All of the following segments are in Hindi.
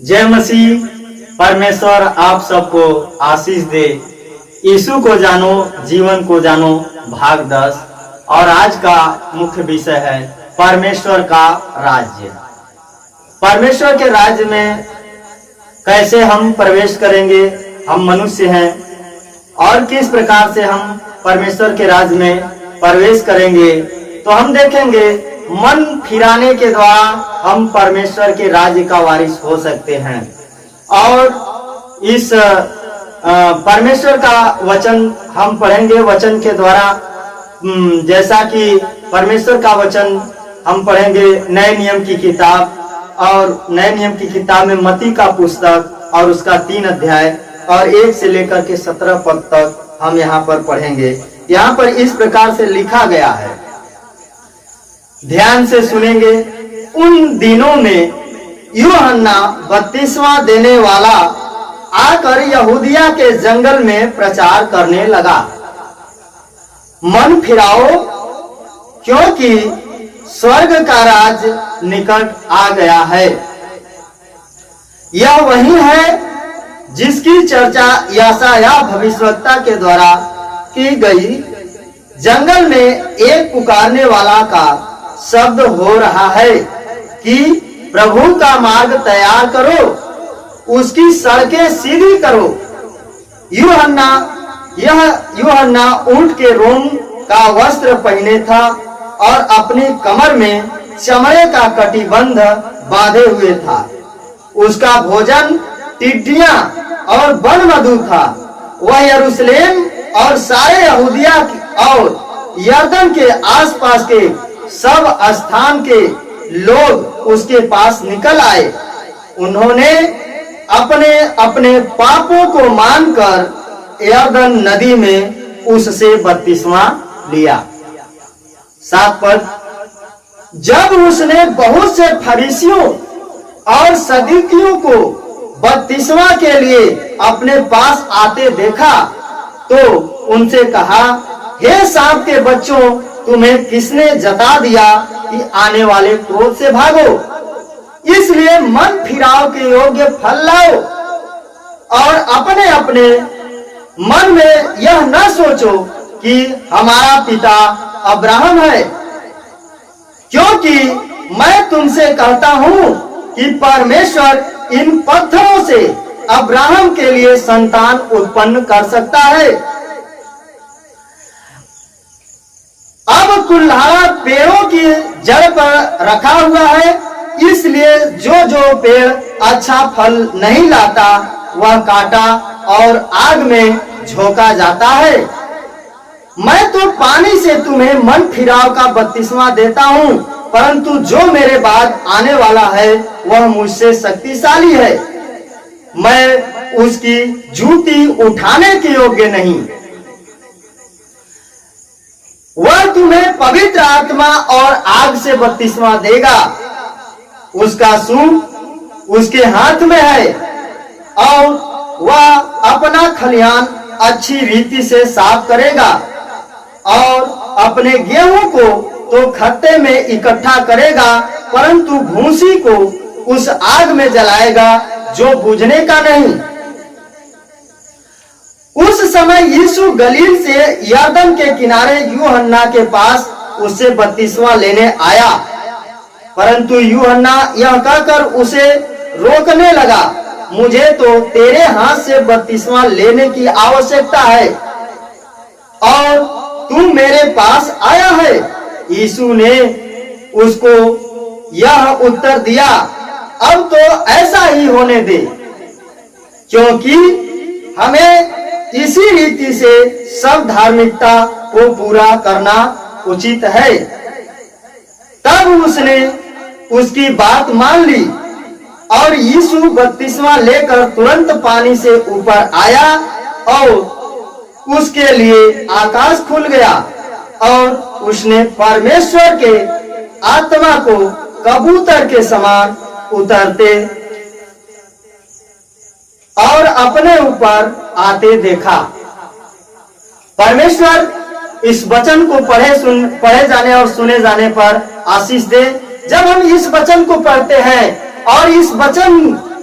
जय मसीह। परमेश्वर आप सबको आशीष दे। यीशु को जानो, जीवन को जानो, भाग 10। और आज का मुख्य विषय है परमेश्वर का राज्य। परमेश्वर के राज्य में कैसे हम प्रवेश करेंगे, हम मनुष्य हैं, और किस प्रकार से हम परमेश्वर के राज्य में प्रवेश करेंगे, तो हम देखेंगे मन फिराने के द्वारा हम परमेश्वर के राज्य का वारिस हो सकते हैं। और इस परमेश्वर का वचन हम पढ़ेंगे। वचन के द्वारा जैसा कि परमेश्वर का वचन हम पढ़ेंगे नए नियम की किताब, और नए नियम की किताब में मत्ती का पुस्तक और उसका 3 अध्याय और 1 से लेकर के 17 पद तक हम यहाँ पर पढ़ेंगे। यहाँ पर इस प्रकार से लिखा गया है, ध्यान से सुनेंगे। उन दिनों में यूहन्ना बपतिस्मा देने वाला आकर यहूदिया के जंगल में प्रचार करने लगा, मन फिराओ क्योंकि स्वर्ग का राज निकट आ गया है। यह वही है जिसकी चर्चा यशायाह भविष्यवक्ता के द्वारा की गई। जंगल में एक पुकारने वाला का शब्द हो रहा है कि प्रभु का मार्ग तैयार करो, उसकी सड़कें सीधी करो। यूहन्ना ऊंट के रोम का वस्त्र पहने था और अपनी कमर में चमड़े का कटिबंध बांधे हुए था। उसका भोजन टिड्डियां और वनमधु था। वह यरूशलेम और सारे यहूदिया और यरदन के आसपास के सब स्थान के लोग उसके पास निकल आए। उन्होंने अपने अपने पापों को मानकर यरदन नदी में उससे बपतिस्मा लिया। 7 पद, जब उसने बहुत से फरीसियों और सदूकियों को बपतिस्मा के लिए अपने पास आते देखा तो उनसे कहा, हे सांप के बच्चों, तुम्हें किसने जता दिया कि आने वाले क्रोध से भागो? इसलिए मन फिराव के योग्य फल लाओ और अपने अपने मन में यह न सोचो कि हमारा पिता अब्राहम है, क्योंकि मैं तुमसे कहता हूं कि परमेश्वर इन पत्थरों से अब्राहम के लिए संतान उत्पन्न कर सकता है। अब कुल्हाड़ा पेड़ों की जड़ पर रखा हुआ है, इसलिए जो जो पेड़ अच्छा फल नहीं लाता वह काटा और आग में झोंका जाता है। मैं तो पानी से तुम्हें मन फिराव का बपतिस्मा देता हूं, परंतु जो मेरे बाद आने वाला है वह मुझसे शक्तिशाली है। मैं उसकी जूती उठाने के योग्य नहीं। वह तुम्हें पवित्र आत्मा और आग से बपतिस्मा देगा। उसका सूप उसके हाथ में है और वह अपना खलिहान अच्छी रीति से साफ करेगा और अपने गेहूं को तो खत्ते में इकट्ठा करेगा, परंतु भूसी को उस आग में जलाएगा जो बुझने का नहीं। उस समय यीशु गलील से यरदन के किनारे यूहन्ना के पास उससे बपतिस्मा लेने आया, परंतु यूहन्ना यह कहकर उसे रोकने लगा, मुझे तो तेरे हाथ से बपतिस्मा लेने की आवश्यकता है और तू मेरे पास आया है। यीशु ने उसको यह उत्तर दिया, अब तो ऐसा ही होने दे, क्योंकि हमें इसी रीति से सब धार्मिकता को पूरा करना उचित है। तब उसने उसकी बात मान ली और यीशु बपतिस्मा लेकर तुरंत पानी से ऊपर आया और उसके लिए आकाश खुल गया और उसने परमेश्वर के आत्मा को कबूतर के समान उतरते और अपने ऊपर आते देखा। परमेश्वर इस वचन को पढ़े जाने और सुने जाने पर आशीष दे। जब हम इस वचन को पढ़ते हैं और इस वचन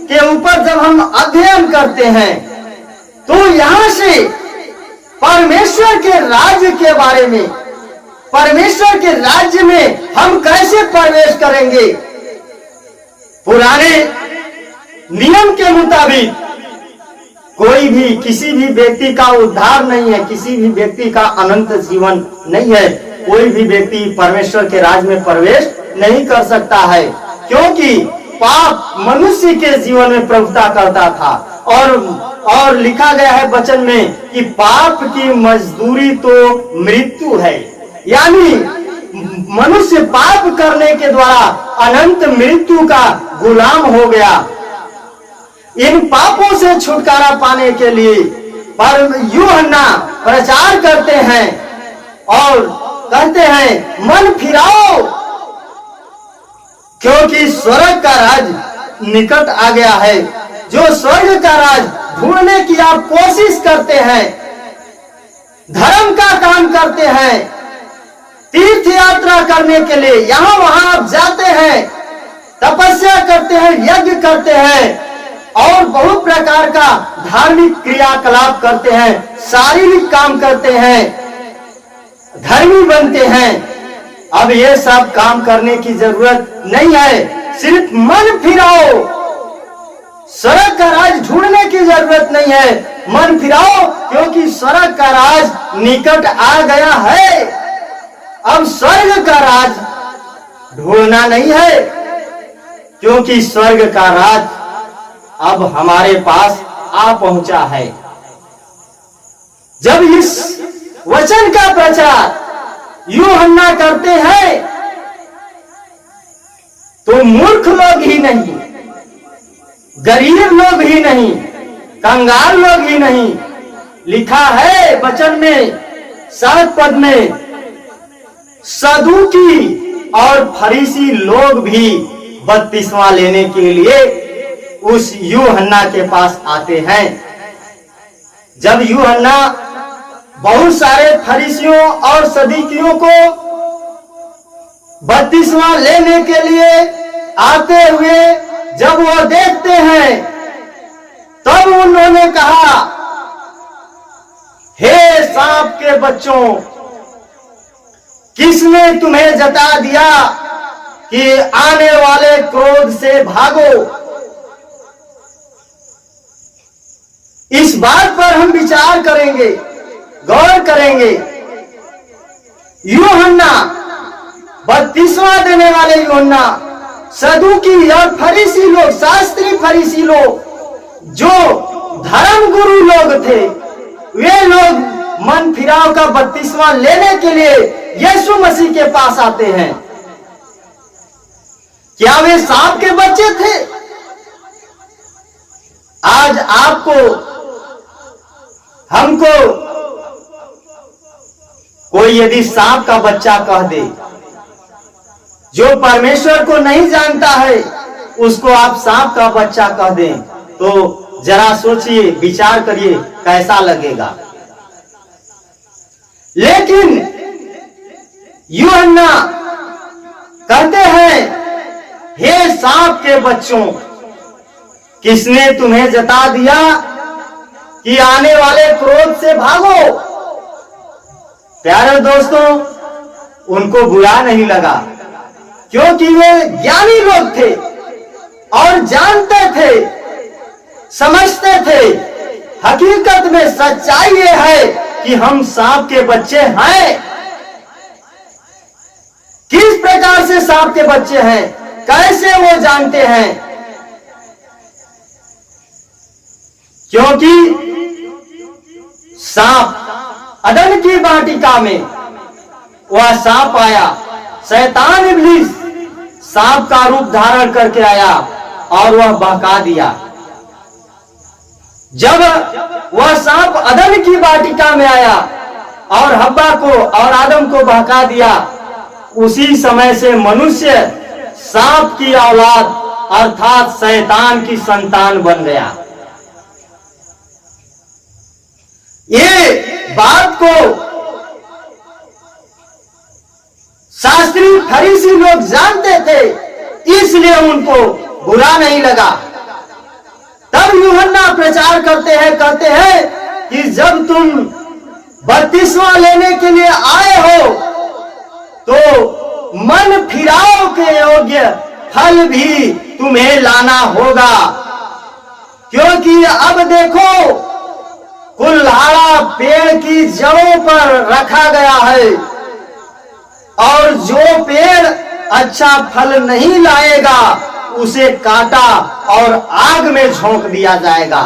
के ऊपर जब हम अध्ययन करते हैं तो यहां से परमेश्वर के राज्य के बारे में, परमेश्वर के राज्य में हम कैसे प्रवेश करेंगे, पुराने नियम के मुताबिक कोई भी किसी भी व्यक्ति का उद्धार नहीं है, किसी भी व्यक्ति का अनंत जीवन नहीं है, कोई भी व्यक्ति परमेश्वर के राज्य में प्रवेश नहीं कर सकता है, क्योंकि पाप मनुष्य के जीवन में प्रभुता करता था। और लिखा गया है वचन में कि पाप की मजदूरी तो मृत्यु है, यानी मनुष्य पाप करने के द्वारा अनंत मृत्यु का गुलाम हो गया। इन पापों से छुटकारा पाने के लिए यूहन्ना प्रचार करते हैं और कहते हैं मन फिराओ, क्योंकि स्वर्ग का राज निकट आ गया है। जो स्वर्ग का राज ढूंढने की आप कोशिश करते हैं, धर्म का काम करते हैं, तीर्थ यात्रा करने के लिए यहां वहां आप जाते हैं, तपस्या करते हैं, यज्ञ करते हैं और बहुत प्रकार का धार्मिक क्रियाकलाप करते हैं, शारीरिक काम करते हैं, धर्मी बनते हैं। अब ये सब काम करने की जरूरत नहीं है, सिर्फ मन फिराओ। स्वर्ग का राज ढूंढने की जरूरत नहीं है, मन फिराओ, क्योंकि स्वर्ग का राज निकट आ गया है। अब स्वर्ग का राज ढूंढना नहीं है, क्योंकि स्वर्ग का राज अब हमारे पास आ पहुंचा है। जब इस वचन का प्रचार यूहन्ना करते हैं तो मूर्ख लोग ही नहीं, गरीब लोग ही नहीं, कंगाल लोग ही नहीं, लिखा है वचन में 7 पद में सदूकी और फरीसी लोग भी बपतिस्मा लेने के लिए उस यूहन्ना के पास आते हैं। जब यूहन्ना बहुत सारे फरीसियों और सदूकियों को बपतिस्मा लेने के लिए आते हुए जब वो देखते हैं, तब उन्होंने कहा, हे सांप के बच्चों, किसने तुम्हें जता दिया कि आने वाले क्रोध से भागो। इस बात पर हम विचार करेंगे, गौर करेंगे। यूहन्ना, बपतिस्मा देने वाले यूहन्ना, सदूकी और फरीसी लोग, शास्त्री फरीसी लोग, जो धर्म गुरु लोग थे, वे लोग मन फिराव का बपतिस्मा लेने के लिए यीशु मसीह के पास आते हैं। क्या वे सांप के बच्चे थे? आज आपको, हमको कोई यदि सांप का बच्चा कह दे, जो परमेश्वर को नहीं जानता है, उसको आप सांप का बच्चा कह दें, तो जरा सोचिए, विचार करिए कैसा लगेगा। लेकिन यूहन्ना कहते हैं, हे सांप के बच्चों, किसने तुम्हें जता दिया कि आने वाले क्रोध से भागो। प्यारे दोस्तों, उनको बुरा नहीं लगा, क्योंकि वे ज्ञानी लोग थे और जानते थे, समझते थे। हकीकत में सच्चाई ये है कि हम सांप के बच्चे हैं। किस प्रकार से सांप के बच्चे हैं, कैसे वो जानते हैं? क्योंकि सांप अदन की वाटिका में वह सांप आया, शैतान इब्लीस सांप का रूप धारण करके आया और वह बहका दिया। जब वह सांप अदन की वाटिका में आया और हव्वा को और आदम को बहका दिया, उसी समय से मनुष्य सांप की औलाद अर्थात शैतान की संतान बन गया। ये बात को शास्त्री फरीसी लोग जानते थे, इसलिए उनको बुरा नहीं लगा। यूहन्ना प्रचार करते हैं, कहते हैं कि जब तुम बपतिस्मा लेने के लिए आए हो तो मन फिराव के योग्य फल भी तुम्हें लाना होगा, क्योंकि अब देखो कुल्हाड़ा पेड़ की जड़ों पर रखा गया है, और जो पेड़ अच्छा फल नहीं लाएगा उसे काटा और आग में झोंक दिया जाएगा,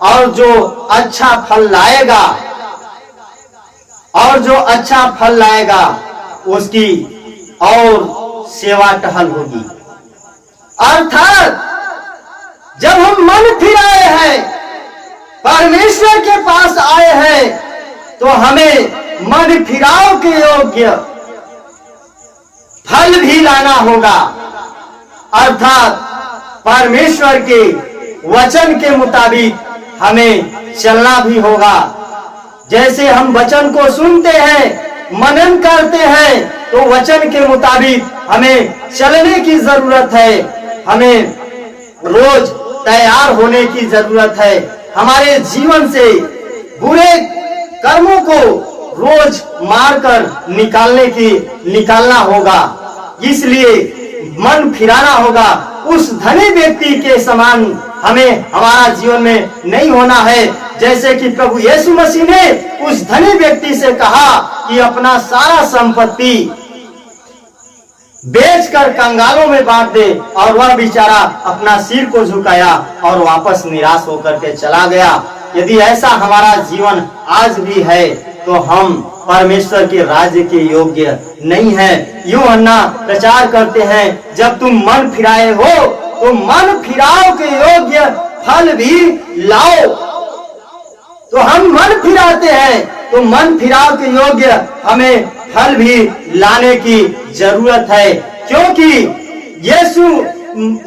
और जो अच्छा फल लाएगा उसकी और सेवा टहल होगी। अर्थात जब हम मन फिराए हैं, परमेश्वर के पास आए हैं, तो हमें मन फिराव के योग्य फल भी लाना होगा। अर्थात परमेश्वर के वचन के मुताबिक हमें चलना भी होगा। जैसे हम वचन को सुनते हैं, मनन करते हैं, तो वचन के मुताबिक हमें चलने की जरूरत है। हमें रोज तैयार होने की जरूरत है। हमारे जीवन से बुरे कर्मों को रोज मारकर निकालना होगा। इसलिए मन फिराना होगा। उस धनी व्यक्ति के समान हमें हमारा जीवन में नहीं होना है। जैसे कि प्रभु यीशु मसीह ने उस धनी व्यक्ति से कहा कि अपना सारा संपत्ति बेचकर कंगालों में बांट दे, और वह बेचारा अपना सिर को झुकाया और वापस निराश होकर के चला गया। यदि ऐसा हमारा जीवन आज भी है तो हम परमेश्वर के राज्य के योग्य नहीं है। यूहन्ना प्रचार करते हैं, जब तुम मन फिराए हो तो मन फिराव के योग्य फल भी लाओ। तो हम मन फिराते हैं तो मन फिराव के योग्य हमें फल भी लाने की जरूरत है, क्योंकि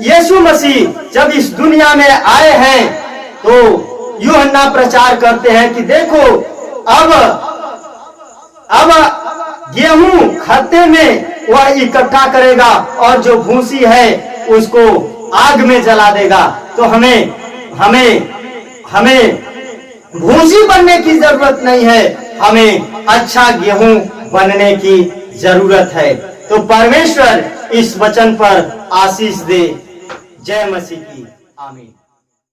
यीशु मसीह जब इस दुनिया में आए हैं तो यूहन्ना प्रचार करते हैं कि देखो अब गेहूं खत्ते में वह इकट्ठा करेगा और जो भूसी है उसको आग में जला देगा। तो हमें भूसी बनने की जरूरत नहीं है, हमें अच्छा गेहूं बनने की जरूरत है। तो परमेश्वर इस वचन पर आशीष दे। जय मसीह की। आमीन।